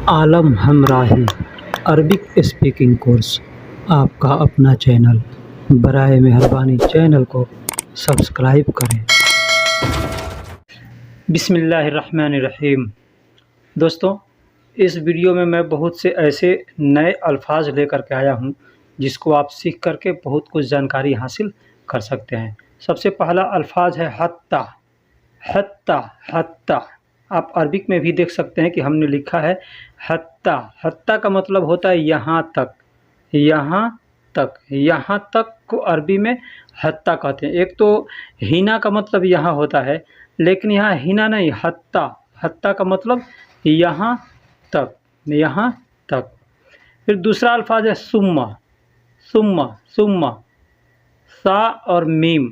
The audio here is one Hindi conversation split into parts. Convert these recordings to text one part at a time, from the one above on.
आलम हमराही अरबिक स्पीकिंग कोर्स आपका अपना चैनल। बराए मेहरबानी चैनल को सब्सक्राइब करें। बिस्मिल्लाहिर्रहमानिर्रहीम। दोस्तों, इस वीडियो में मैं बहुत से ऐसे नए अल्फाज लेकर के आया हूं जिसको आप सीख करके बहुत कुछ जानकारी हासिल कर सकते हैं। सबसे पहला अल्फाज है हत्ता। हत्ता हत्ता आप अरबिक में भी देख सकते हैं कि हमने लिखा है हत्ता। हत्ता का मतलब होता है यहाँ तक, यहाँ तक। यहाँ तक को अरबी में हत्ता कहते हैं। एक तो हिना का मतलब यहाँ होता है, लेकिन यहाँ हिना नहीं, हत्ता। हत्ता का मतलब यहाँ तक, यहाँ तक। फिर दूसरा अल्फाज है सुम्मा। सुम्मा सुम्मा सा और मीम,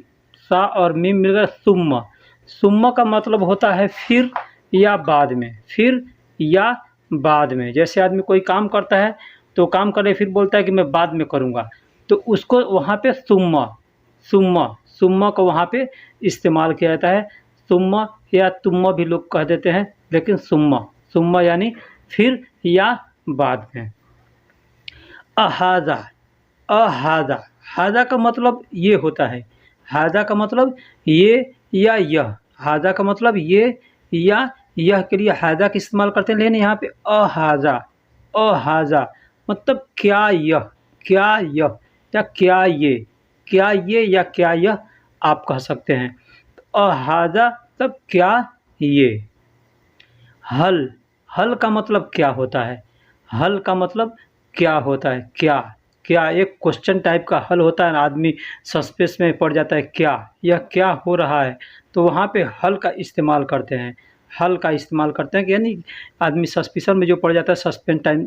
सा और मीम मिलकर सुम्मा। सुम्मा का मतलब होता है फिर या बाद में, फिर या बाद में। जैसे आदमी कोई काम करता है तो काम करे फिर बोलता है कि मैं बाद में करूँगा, तो उसको वहाँ पे सुम्मा, सुम्मा, सुम्मा को वहाँ पे इस्तेमाल किया जाता है। सुम्मा या तुम्मा भी लोग कह देते हैं, लेकिन सुम्मा, सुम्मा यानी फिर या बाद में। अहाजा। अहाजा, हाजा का मतलब ये होता है। हाजा का मतलब ये या यह। हाजा का मतलब ये या यह के लिए हाजा का इस्तेमाल करते हैं, लेकिन यहाँ पे अहाजा। अहाजा मतलब क्या यह, क्या यह, या क्या ये, क्या ये या क्या यह आप कह सकते हैं। अहाजा मतलब क्या ये। हल। हल का मतलब क्या होता है। हल का मतलब क्या होता है, क्या। क्या एक क्वेश्चन टाइप का हल होता है ना, आदमी सस्पेंस में पड़ जाता है, क्या, यह क्या हो रहा है, तो वहाँ पे हल का इस्तेमाल करते हैं। हल का इस्तेमाल करते हैं कि यानी आदमी सस्पिशन में जो पड़ जाता है,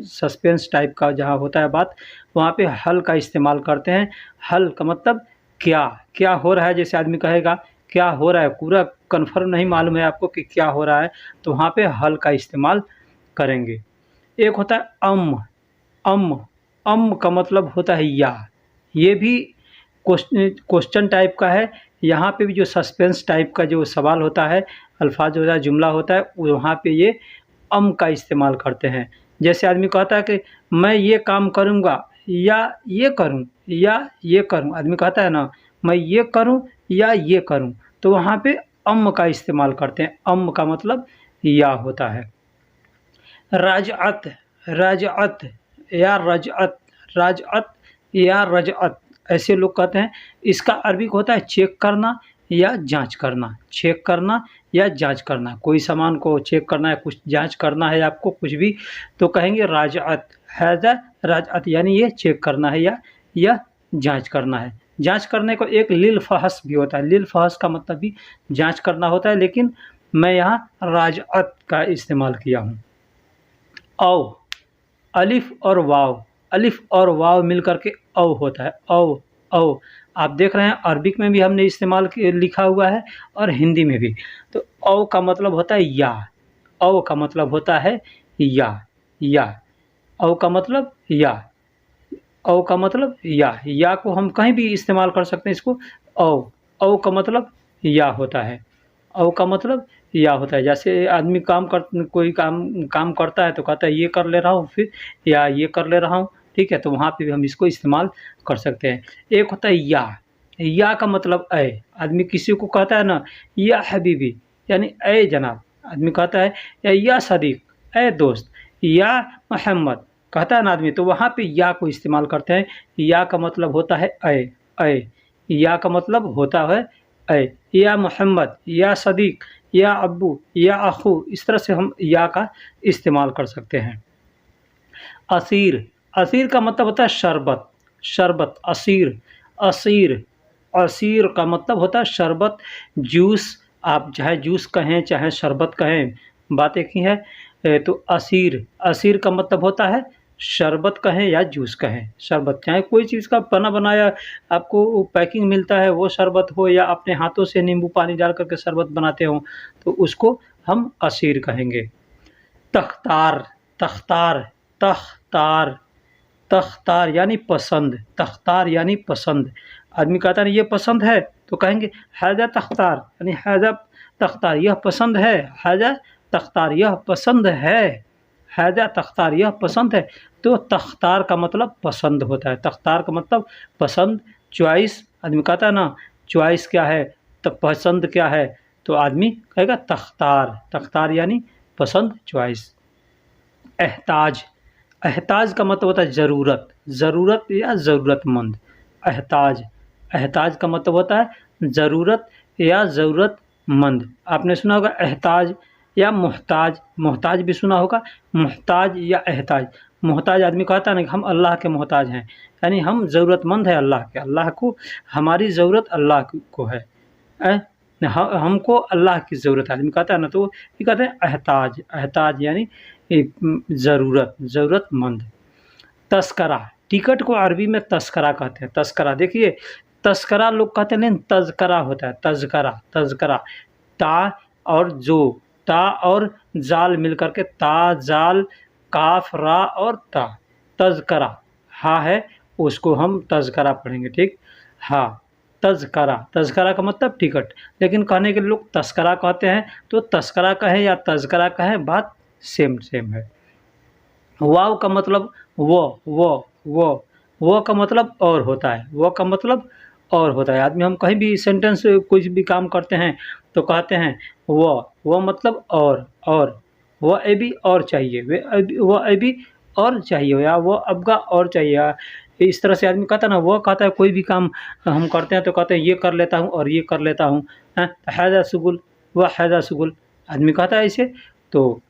सस्पेंस टाइप का जहाँ होता है बात, वहाँ पे हल का इस्तेमाल करते हैं। हल का मतलब क्या, क्या हो रहा है। जैसे आदमी कहेगा क्या हो रहा है, पूरा कन्फर्म नहीं मालूम है आपको कि क्या हो रहा है, तो वहाँ पे हल का इस्तेमाल करेंगे। एक होता है अम। अम, अम का मतलब होता है या। ये भी क्वेश्चन टाइप का है। यहाँ पे भी जो सस्पेंस टाइप का जो सवाल होता है, अल्फाज होता है, जुमला होता है, वहाँ पे ये अम का इस्तेमाल करते हैं। जैसे आदमी कहता है कि मैं ये काम करूँगा, या ये करूँ, या ये करूँ। आदमी कहता है ना मैं ये करूँ या ये करूँ, तो वहाँ पे अम का इस्तेमाल करते हैं। अम का मतलब या होता है। रजअत। रजअत या रजअत, रजअत या रजअत ऐसे लोग कहते हैं। इसका अरबिक होता है चेक करना या जांच करना। चेक करना या जांच करना, कोई सामान को चेक करना है, कुछ जांच करना है आपको कुछ भी, तो कहेंगे राजअत। हैज़ा राजअत यानी ये चेक करना है या जांच करना है। जांच करने को एक लिल फहस भी होता है। लिल फहस का मतलब भी जांच करना होता है, लेकिन मैं यहाँ राजअत का इस्तेमाल किया हूँ। औ, अलिफ और वाव, अलिफ और वाव मिल कर के औ होता है। औ, औ आप देख रहे हैं अरबिक में भी हमने इस्तेमाल लिखा हुआ है और हिंदी में भी। तो औ का मतलब होता है या। औ का मतलब होता है या। औ का मतलब या। औ का मतलब या को हम कहीं भी इस्तेमाल कर सकते हैं इसको। औ, औ का मतलब या होता है। औ का मतलब या होता है। जैसे आदमी कोई काम करता है तो कहता है ये कर ले रहा हूँ फिर, या ये कर ले रहा हूँ, ठीक है, तो वहाँ पे भी हम इसको इस्तेमाल कर सकते हैं। एक होता है या का मतलब ऐ। आदमी किसी को कहता है ना या हबीबी, यानी ऐ जनाब। आदमी कहता है या सदीक, ऐ दोस्त, या मोहम्मद कहता है ना आदमी, तो वहाँ पे या को इस्तेमाल करते हैं। या का मतलब होता है ऐ। या का मतलब होता है ऐ। या मोहम्मद, या सदीक, या अब्बू, या अखू, इस तरह से हम या का इस्तेमाल कर सकते हैं। असीर। असीर का मतलब होता है शरबत। शरबत, असीर। असीर, असीर का मतलब होता है शरबत, जूस। आप चाहे जूस कहें चाहे शरबत कहें, बात एक ही है। तो असीर, असीर का मतलब होता है शरबत कहें या जूस कहें। शरबत चाहे कोई चीज़ का बना बनाया आपको पैकिंग मिलता है, वो शरबत हो, या अपने हाथों से नींबू पानी डाल करके शरबत बनाते हो, तो उसको हम असीर कहेंगे। तख्तार। तख्तार, तख्तार, तख्तार यानी पसंद। तख्तार यानी पसंद। आदमी कहता है ये पसंद है, तो कहेंगे हैजा तख्तार, यानी हैजा तख्तार, यह पसंद है। हैजा तख्तार, यह पसंद है। हाजा तख्तार, यह पसंद है। तो तख्तार का मतलब पसंद होता है, तख्तार का मतलब पसंद, चॉइस। आदमी कहता है ना चॉइस क्या है, तो पसंद क्या है, तो आदमी कहेगा तख्तार, तख्तार यानी पसंद, चॉइस। एहताज, एहताज का मतलब होता है ज़रूरत, ज़रूरत या ज़रूरतमंद। एहताज, एहताज का मतलब होता है ज़रूरत या ज़रूरतमंद। आपने सुना होगा एहताज या मोहताज, मोहताज भी सुना होगा, मोहताज या एहताज। मोहताज आदमी कहता है ना कि हम अल्लाह के मोहताज हैं, यानी हम ज़रूरतमंद है अल्लाह के, अल्लाह को हमारी ज़रूरत अल्लाह को है। हमको अल्लाह की ज़रूरत है, आदमी कहता है ना, तो ये कहते हैं एहताज, एहताज यानी ज़रूरत, ज़रूरतमंद। तस्करा, टिकट को अरबी में तस्करा कहते हैं, तस्करा। देखिए तस्करा लोग कहते हैं लेकिन तज़करा होता है, तज़करा, तज़करा। ता और जो, ता और जाल मिल कर के ता, जाल, काफ, रा और ता, तज़करा। हा है उसको हम तज़करा पढ़ेंगे, ठीक। हाँ, तज़करा, तज़करा का मतलब टिकट, लेकिन कहने के लोग तस्करा कहते हैं, तो तस्करा कहें या तज़करा कहें बात सेम सेम है। वाव का मतलब वो का मतलब और होता है, वो का मतलब और होता है। आदमी हम कहीं भी सेंटेंस कुछ भी काम करते हैं तो कहते हैं वो मतलब और वो अभी और चाहिए, वो अभी और चाहिए, या वो अब का और चाहिए, या इस तरह से आदमी कहता है ना, वो कहता है कोई भी काम हम करते हैं तो कहते हैं ये कर लेता हूँ और ये कर लेता हूँ, हैज़ा शुगुल, वह हैज़ा शुगुल, आदमी कहता है इसे। तो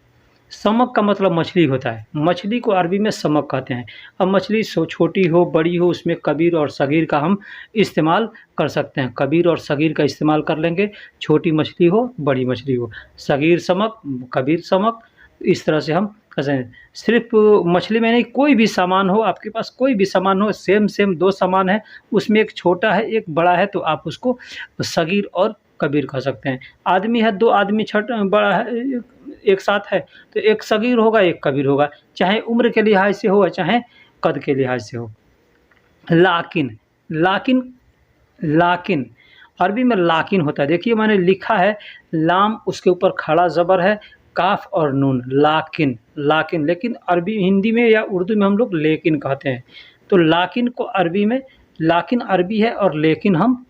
समक का मतलब मछली होता है, मछली को अरबी में समक कहते हैं। अब मछली छोटी हो बड़ी हो, उसमें कबीर और सगीर का हम इस्तेमाल कर सकते हैं, कबीर और सगीर का इस्तेमाल कर लेंगे। छोटी मछली हो बड़ी मछली हो, सगीर समक, कबीर समक, इस तरह से हम कर सकते हैं। सिर्फ मछली में नहीं, कोई भी सामान हो, आपके पास कोई भी सामान हो, सेम सेम दो सामान है, उसमें एक छोटा है एक बड़ा है, तो आप उसको सगीर और कबीर कह सकते हैं। आदमी है, दो आदमी बड़ा है एक साथ है, तो एक सगीर होगा एक कबीर होगा, चाहे उम्र के लिहाज से हो चाहे कद के लिहाज से हो। लाकिन, लाकिन, लाकिन अरबी में लाकिन होता है। देखिए मैंने लिखा है लाम, उसके ऊपर खड़ा ज़बर है, काफ और नून, लाकिन, लाकिन। लेकिन अरबी, हिंदी में या उर्दू में हम लोग लेकिन कहते हैं। तो लाकिन को अरबी में, लाकिन अरबी है और लेकिन हम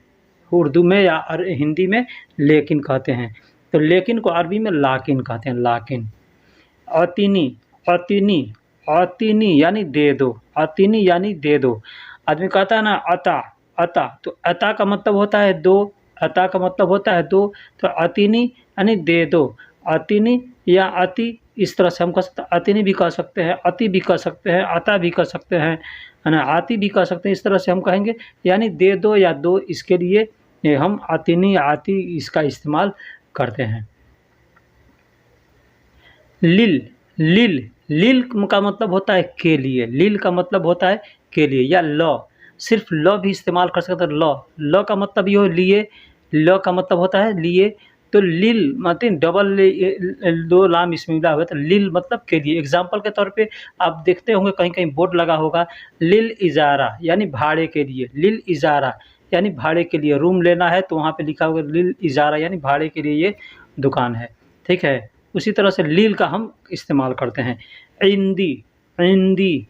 उर्दू में या हिंदी में लेकिन कहते हैं। तो लेकिन को अरबी में लाकिन कहते हैं, लाकिन। अतीनी, अतीनी, अतीनी यानी दे दो, अतीनी यानी दे दो। आदमी कहता है ना अता, अता, तो अता का मतलब होता है दो, अता का मतलब होता है दो, तो अतीनी यानी दे दो। अतीनी या अति, इस तरह से हम कह सकते हैं, अतीनी भी कह सकते हैं, अति भी कह सकते हैं, अता भी कह सकते हैं, है ना, आती भी कह सकते हैं, इस तरह से हम कहेंगे, यानी दे दो या दो, इसके लिए हम अतीनी आती इसका इस्तेमाल करते हैं। लिल, लिल, लिल का मतलब होता है के लिए, लिल का मतलब होता है के लिए, या लॉ, सिर्फ लॉ भी इस्तेमाल कर सकते हैं। लॉ, लॉ का मतलब ये हो लिए, लॉ का मतलब होता है लिए, तो लिल मतलब डबल दो लाम इसमें मिला हुआ है, तो लिल मतलब के लिए। एग्जाम्पल के तौर पे आप देखते होंगे कहीं कहीं बोर्ड लगा होगा, लिल इजारा यानी भाड़े के लिए, लिल इजारा यानी भाड़े के लिए, रूम लेना है तो वहाँ पे लिखा होगा लिल इजारा यानी भाड़े के लिए ये दुकान है, ठीक है। उसी तरह से लील का हम इस्तेमाल करते हैं। इंदी, इंदी,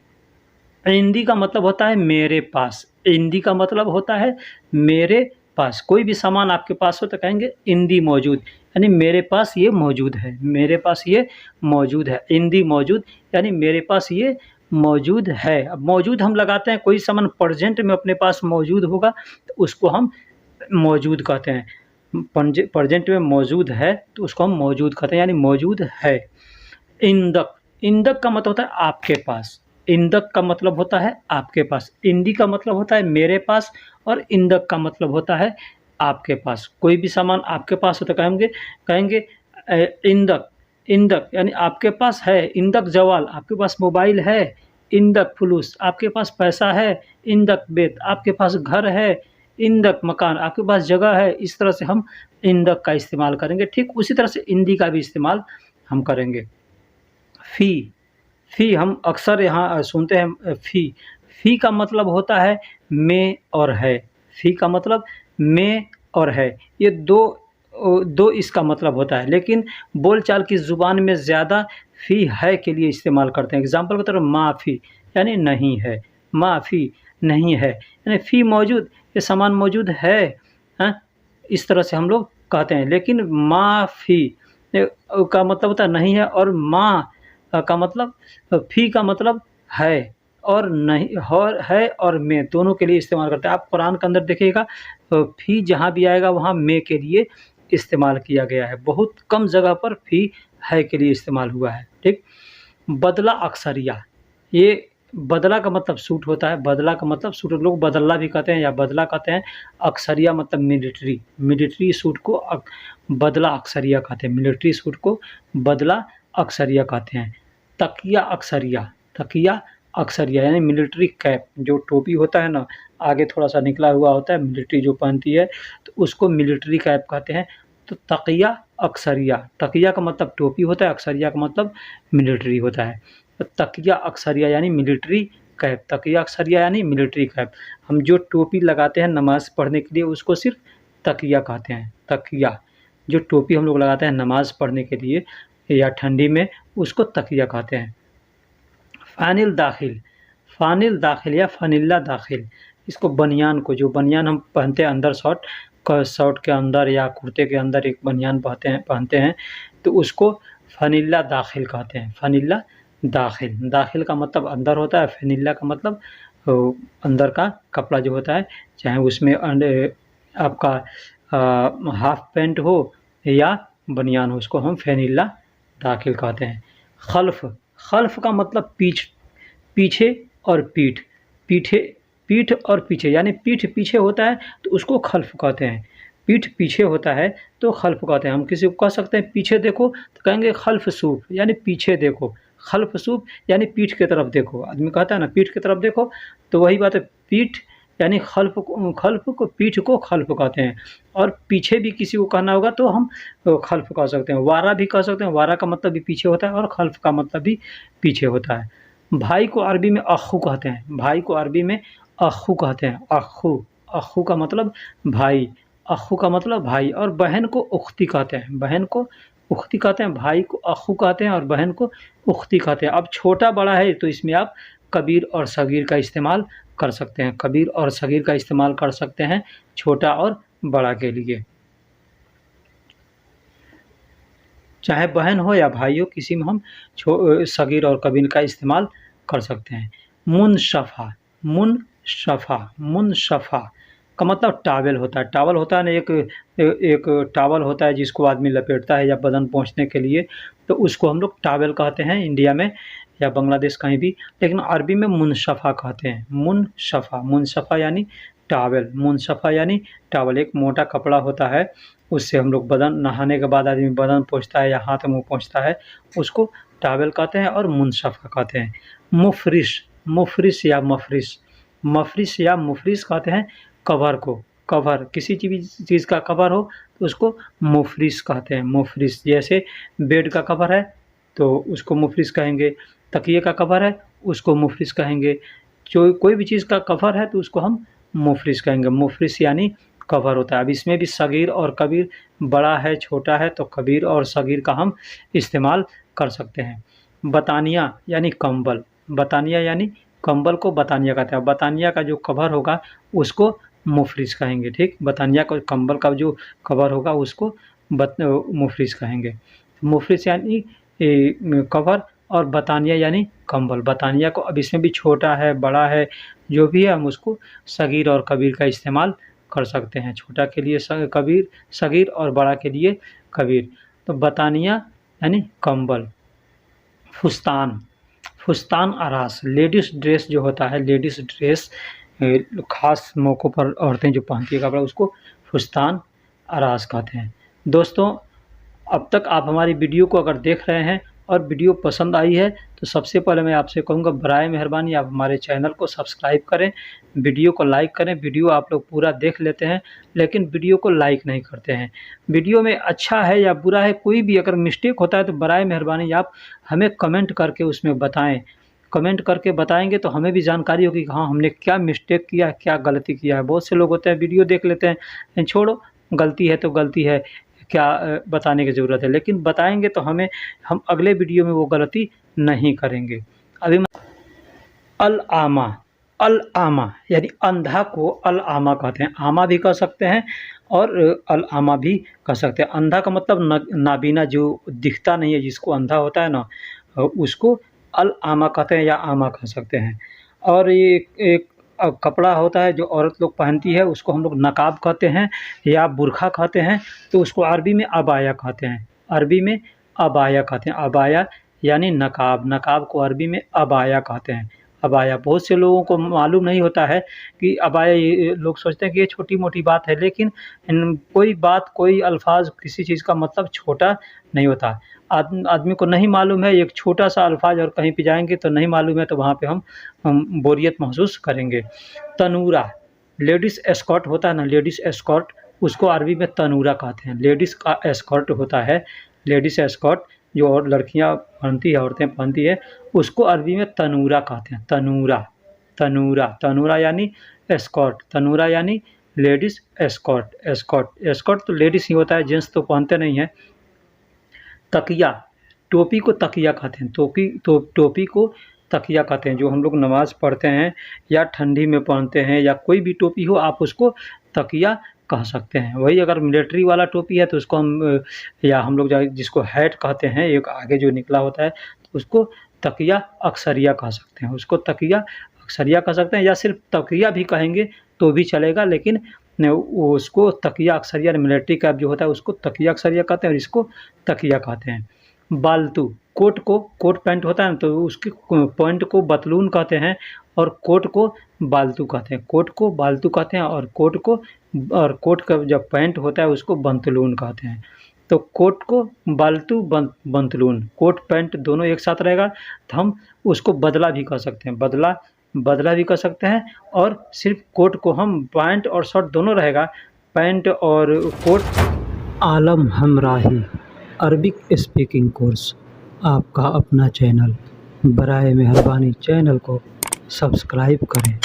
इंदी का मतलब होता है मेरे पास, इंदी का मतलब होता है मेरे पास। कोई भी सामान आपके पास हो तो कहेंगे इंदी मौजूद, यानी मेरे पास ये मौजूद है, मेरे पास ये मौजूद है। इंदी मौजूद यानी मेरे पास ये मौजूद है। अब मौजूद हम लगाते हैं, कोई सामान प्रेजेंट में अपने पास मौजूद होगा तो उसको हम मौजूद कहते हैं। प्रेजेंट में मौजूद है तो उसको हम मौजूद कहते हैं, यानी मौजूद है। इंदक, इंदक का मतलब होता है आपके पास, इंदक का मतलब होता है आपके पास। इंदी का मतलब होता है मेरे पास और इंदक का मतलब होता है आपके पास। कोई भी सामान आपके पास हो तो कहेंगे, कहेंगे इंदक, इंदक यानी आपके पास है। इंदक जवाल, आपके पास मोबाइल है। इंदक फुलूस, आपके पास पैसा है। इंदक बेत, आपके पास घर है। इंदक मकान, आपके पास जगह है। इस तरह से हम इंदक का इस्तेमाल करेंगे। ठीक उसी तरह से इंदी का भी इस्तेमाल हम करेंगे। फ़ी, फ़ी हम अक्सर यहाँ सुनते हैं फ़ी। फ़ी का मतलब होता है में और है। फ़ी का मतलब में और है, ये दो इसका मतलब होता है, लेकिन बोलचाल की ज़ुबान में ज़्यादा फ़ी है के लिए इस्तेमाल करते हैं। एग्ज़ाम्पल के तौर पर माफ़ी यानी नहीं है, माफ़ी नहीं है यानी फ़ी मौजूद, ये सामान मौजूद है, हाँ? इस तरह से हम लोग कहते हैं। लेकिन माफ़ी का मतलब होता है नहीं है, और माँ का मतलब फ़ी का मतलब है, और नहीं और है और में दोनों के लिए इस्तेमाल करते हैं। आप कुरान के अंदर देखिएगा फ़ी जहाँ भी आएगा वहाँ में के लिए इस्तेमाल किया गया है। बहुत कम जगह पर फ़ी है के लिए इस्तेमाल हुआ है, ठीक। बदला अक्सरिया, ये बदला का मतलब सूट होता है, बदला का मतलब सूट लोग बदला भी कहते हैं या बदला कहते हैं। अक्सरिया मतलब मिलिट्री, मिलिट्री सूट को बदला अक्सरिया कहते हैं, मिलिट्री सूट को बदला अक्सरिया कहते हैं। तकिया अक्सरिया, तकिया अक्सरिया यानी मिलिट्री कैप, जो टोपी होता है ना, आगे थोड़ा-सा निकला हुआ होता है, मिलिट्री जो पहनती है, तो उसको मिलिट्री कैप कहते हैं। तो तकिया अक्सरिया, तकिया का मतलब टोपी होता है, अक्सरिया का मतलब मिलिट्री होता है। तो तकिया अक्सरिया यानी मिलिट्री कैप, तकिया अक्सरिया यानी मिलिट्री कैप। हम जो टोपी लगाते हैं नमाज़ पढ़ने के लिए उसको सिर्फ तकिया कहते हैं, तकिया। जो टोपी हम लोग लगाते हैं नमाज़ पढ़ने के लिए या ठंडी में, उसको तकिया कहते हैं। फ़ानिल दाखिल, फ़ानिल दाखिल या फ़नीला दाखिल, इसको बनियान को, जो बनियान हम पहनते हैं अंदर शर्ट के अंदर या कुर्ते के अंदर एक बनियान पहनते हैं, तो उसको फ़नीला दाखिल कहते हैं, फ़नीला दाखिल। दाखिल का मतलब अंदर होता है, फ़नीला का मतलब अंदर का कपड़ा जो होता है, चाहे उसमें आपका हाफ़ पैंट हो या बनियान हो, उसको हम फ़नीला दाखिल कहते हैं। खल्फ़, खल्फ़ का मतलब पीछे और पीठ, पीठ और पीछे यानी पीठ पीछे होता है तो उसको खल्फ़ कहते हैं। पीठ पीछे होता है तो खल्फ़ कहते हैं। हम किसी को कह सकते हैं पीछे देखो, तो कहेंगे खल्फ़ सूफ़ यानी पीछे देखो, खल्फ़ सूफ़ यानी पीठ की तरफ देखो। आदमी कहता है ना पीठ की तरफ देखो, तो वही बात है, पीठ यानी खल्फ़ को पीठ को खल्फ़ कहते हैं। और पीछे भी किसी को कहना होगा तो हम खल्फ़ कह सकते हैं। वारा भी कह सकते हैं, वारा का मतलब भी पीछे होता है और खल्फ़ का मतलब भी पीछे होता है। भाई को अरबी में अख़ू कहते हैं, भाई को अरबी में अख़ू कहते हैं, अख़ू, अख़ू का मतलब भाई, अख़ू का मतलब भाई। और बहन को उख़्ती कहते हैं, बहन को उख़्ती कहते हैं, भाई को अख़ू कहते हैं और बहन को उख़्ती कहते हैं। अब छोटा बड़ा है तो इसमें आप कबीर और सगीर का इस्तेमाल कर सकते हैं, कबीर और सगीर का इस्तेमाल कर सकते हैं छोटा और बड़ा के लिए। चाहे बहन हो या भाई हो, किसी में हम सगीर और कबीर का इस्तेमाल कर सकते हैं। मुनशफ़ा, मुनशफ़ा, मुनशफ़ा का मतलब टावल होता है। टावल होता है ना, एक टावल होता है जिसको आदमी लपेटता है या बदन पोंछने के लिए, तो उसको हम लोग टावल कहते हैं इंडिया में या बांग्लादेश कहीं भी। लेकिन अरबी में मुनशफ़ा कहते हैं, मुनशफ़ा, मुनशफ़ा यानी टावल, मुनशफ़ा यानी टावल। एक मोटा कपड़ा होता है, उससे हम लोग बदन, नहाने के बाद आदमी बदन पोंछता है या हाथ मुँह पोंछता है, उसको टावल कहते हैं और मुनशफ़ा कहते हैं। मुफ़रिश, मुफ़रिश या मफ़रिश, मफ़रिश या मुफ़रिश कहते हैं कवर को, कवर किसी चीज़ का कवर हो तो उसको मुफ़रिश कहते हैं, मुफ़रिश। जैसे बेड का कवर है तो उसको मुफ़रिश कहेंगे, तकिए का कवर है उसको मुफ़रिश कहेंगे, जो कोई भी चीज़ का कवर है तो उसको हम मुफ़रिश कहेंगे। मुफ़रिश यानी कवर होता है। अब इसमें भी सगीर और कबीर, बड़ा है छोटा है तो कबीर और सगीर का हम इस्तेमाल कर सकते हैं। बतानिया यानी कंबल, बतानिया यानी कंबल को बतानिया कहते हैं। बतानिया का जो कवर होगा उसको मुफ़रिश कहेंगे, ठीक। बतानिया का कंबल का जो कवर होगा उसको मुफ़रिश कहेंगे। मुफ़रिश यानी कवर और बतानिया यानी कंबल। बतानिया को, अब इसमें भी छोटा है बड़ा है जो भी है, हम उसको सगीर और कबीर का इस्तेमाल कर सकते हैं। छोटा के लिए कबीर, सगीर और बड़ा के लिए कबीर। तो बतानिया यानी कंबल। फुस्तान, फुस्तान आरास, लेडीज़ ड्रेस जो होता है, लेडीज़ ड्रेस ख़ास मौक़ों पर औरतें जो पहनती है कपड़ा, उसको फुस्तान आरास कहते हैं। दोस्तों, अब तक आप हमारी वीडियो को अगर देख रहे हैं और वीडियो पसंद आई है तो सबसे पहले मैं आपसे कहूँगा बराए मेहरबानी आप हमारे चैनल को सब्सक्राइब करें, वीडियो को लाइक करें। वीडियो आप लोग पूरा देख लेते हैं लेकिन वीडियो को लाइक नहीं करते हैं। वीडियो में अच्छा है या बुरा है, कोई भी अगर मिस्टेक होता है तो बराए मेहरबानी आप हमें कमेंट करके उसमें बताएँ। कमेंट करके बताएँगे तो हमें भी जानकारी होगी कि हाँ, हमने क्या मिस्टेक किया है, क्या गलती किया है। बहुत से लोग होते हैं वीडियो देख लेते हैं, छोड़ो गलती है तो गलती है, क्या बताने की ज़रूरत है, लेकिन बताएंगे तो हम अगले वीडियो में वो गलती नहीं करेंगे। अभी अल आमा, अल आमा यानी अंधा को अल आमा कहते हैं। आमा भी कह सकते हैं और अल आमा भी कह सकते हैं। अंधा का मतलब नाबीना, जो दिखता नहीं है, जिसको अंधा होता है ना, उसको अल आमा कहते हैं या आमा कह सकते हैं। और ये एक कपड़ा होता है जो औरत लोग पहनती है, उसको हम लोग नकाब कहते हैं या बुरखा कहते हैं। तो उसको अरबी में अबाया कहते हैं, अरबी में अबाया कहते हैं। अबाया यानी नकाब, नकाब को अरबी में अबाया कहते हैं। अबाया बहुत से लोगों को मालूम नहीं होता है कि अबाया, ये लोग सोचते हैं कि ये छोटी मोटी बात है, लेकिन कोई बात, कोई अल्फाज, किसी चीज़ का मतलब छोटा नहीं होता। आदमी को नहीं मालूम है एक छोटा सा अल्फाज, और कहीं पे जाएंगे तो नहीं मालूम है, तो वहाँ पे हम बोरियत महसूस करेंगे। तनूरा, लेडीज़ एस्कॉर्ट होता है ना, लेडीज़ एस्कॉर्ट, उसको अरबी में तनूरा कहते हैं। लेडीज़ का एस्कॉर्ट होता है, लेडीज़ एस्कॉर्ट जो और लड़कियां पहनती है, औरतें पहनती है, उसको अरबी में तनूरा कहते हैं। तनूरा, तनूरा, तनूरा यानी एस्कॉर्ट, तनूरा यानी लेडीज़ एस्कॉर्ट। एस्कॉर्ट, एस्कॉर्ट तो लेडीज़ ही होता है, जेंट्स तो पहनते नहीं हैं। तकिया, टोपी को तकिया कहते हैं। टोपी को तकिया कहते हैं। जो हम लोग नमाज़ पढ़ते हैं या ठंडी में पहनते हैं, या कोई भी टोपी हो, आप उसको तकिया कह सकते हैं। वही अगर मिलिट्री वाला टोपी है तो उसको या हम लोग जिसको हैट कहते हैं, एक आगे जो निकला होता है, तो उसको तकिया अक्सरिया कह सकते हैं। उसको तकिया अक्सरिया कह सकते हैं, या सिर्फ तकिया भी कहेंगे तो भी चलेगा, लेकिन उसको तकिया अक्सरिया, मिलिट्री कैप जो होता है उसको तकिया अक्सरिया कहते हैं, और इसको तकिया कहते हैं। बाल्तू, कोट को, कोट पैंट होता है ना, तो उसके पैंट को बतलून कहते हैं, और कोट को बाल्तू कहते हैं। कोट को बाल्तू कहते हैं, और कोट का जब पैंट होता है उसको बंतलून कहते हैं। तो कोट को बाल्तू बंतलून, कोट पैंट दोनों एक साथ रहेगा, तो हम उसको बदला भी कह सकते हैं। बदला भी कह सकते हैं, और सिर्फ कोट को हम पैंट और शर्ट दोनों रहेगा, पैंट और कोट। आलम हमराही अरबिक स्पीकिंग कोर्स, आपका अपना चैनल। बराए मेहरबानी चैनल को सब्सक्राइब करें।